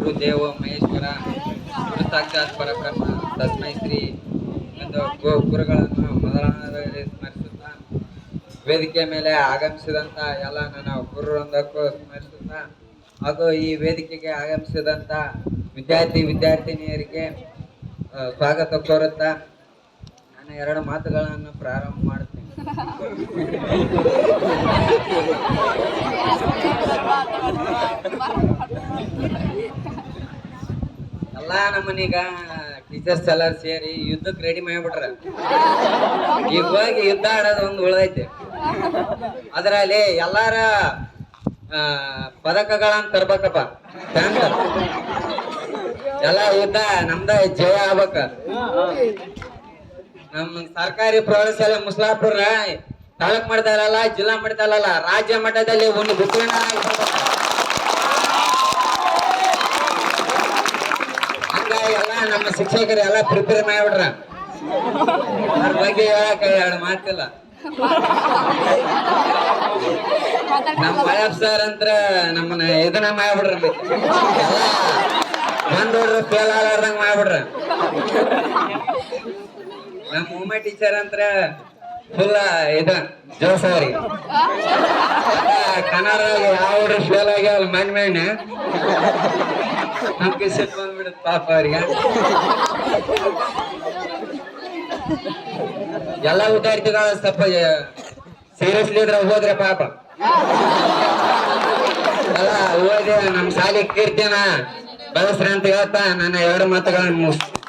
ಗುರು ದೇವೋ ಮಹೇಶ್ವರ ಗುರು ಸಾಕ್ಷಾತ್ ಪರಬ್ರಹ್ಮ ತಸ್ಮೈ ಶ್ರೀ ಎಂದು ಗುರುಗಳನ್ನು ಮೊದಲನೆಯದಾಗಿ ಸ್ಮರಿಸುತ್ತಾ ವೇದಿಕೆ ಮೇಲೆ ಆಗಮಿಸಿದಂತ ಎಲ್ಲ ನನ್ನ ಗುರುವೃಂದಕ್ಕೂ ಸ್ಮರಿಸುತ್ತಾ ಹಾಗೂ ಈ ವೇದಿಕೆಗೆ ಆಗಮಿಸಿದಂತ ವಿದ್ಯಾರ್ಥಿನಿಯರಿಗೆ ಸ್ವಾಗತ ಕೋರುತ್ತಾ ನಾನು ಎರಡು ಮಾತುಗಳನ್ನು ಪ್ರಾರಂಭ ಮಾಡ್ತೀನಿ. ಎಲ್ಲಾ ನಮ್ಮನೀಗ ಟೀಚರ್ಸ್ ಎಲ್ಲಾರು ಸೇರಿ ಯುದ್ಧಕ್ಕೆ ರೆಡಿ ಮಾಡಿಬಿಟ್ರ. ಈಗ ಹೋಗಿ ಯುದ್ಧ ಆಡೋದು ಒಂದು ಉಳ್ದೈತೆ. ಅದ್ರಲ್ಲಿ ಎಲ್ಲಾರ ಪದಕಗಳನ್ನ ತರ್ಬೇಕಪ್ಪ. ಎಲ್ಲ ಯುದ್ಧ ನಮ್ದ ಜಯ ಆಗ್ಬೇಕ. ನಮ್ಮ ಸರ್ಕಾರಿ ಪ್ರೌಢಶಾಲೆ ಮುಸ್ಲಾಪುರ ತಾಲೂಕ್ ಮಟ್ಟದಲ್ಲ, ಜಿಲ್ಲಾ ಮಟ್ಟದಲ್ಲ, ರಾಜ್ಯ ಮಟ್ಟದಲ್ಲಿ ಒಂದು ಬುಕ್ಕಿನ ಹಂಗಾಗಿ ಎಲ್ಲ ನಮ್ಮ ಶಿಕ್ಷಕರು ಎಲ್ಲ ಪ್ರಿಪೇರ್ ಮಾಡ್ಬಿಡ್ರ. ಅದ್ರ ಬಗ್ಗೆ ಹೇಳಕ್ ಎರಡು ಮಾತಿಲ್ಲ. ನಮ್ಮ ಮಳಪ್ ಸರ್ ಅಂತ ನಮ್ಮನ್ನ ಇದನ್ನ ಮಾಡ್ಬಿಡ್ರ. ಎಲ್ಲ ಬಂದ್ ನೋಡ್ರ ಫೇಲ್ ಆಲಾರ್ದಂಗ ಮಾಡ್ಬಿಡ್ರ. ನಮ್ಮ ಉಮಾ ಟೀಚರ್ ಅಂತ ಫುಲ್ ಇದ ಜೋಸ್ ಅವ್ರಿಗೆ ಕನ್ನಡ ಯಾವ ಫೇಲ್ ಆಗ್ಯಾವಲ್ಲ ಮಣ್ಣೆ ನಮ್ಗೆ ಸಿಟ್ಟು ಬಂದ್ಬಿಡುತ್ತೆ ಪಾಪ ಅವ್ರಿಗೆ. ಎಲ್ಲ ವಿದ್ಯಾರ್ಥಿಗಳ ಸ್ವಲ್ಪ ಸೀರಿಯಸ್ಲಿ ಇದ್ರೆ ಹೋದ್ರೆ ಪಾಪ ಎಲ್ಲ ಓದಿ ನಮ್ ಶಾಲೆ ಕೀರ್ತಿನ ಬಳಸ್ರಿ ಅಂತ ಹೇಳ್ತಾ ನನ್ನ ಎರಡು ಮಾತುಗಳನ್ನು ಮುಗಿಸ್ತೀನಿ.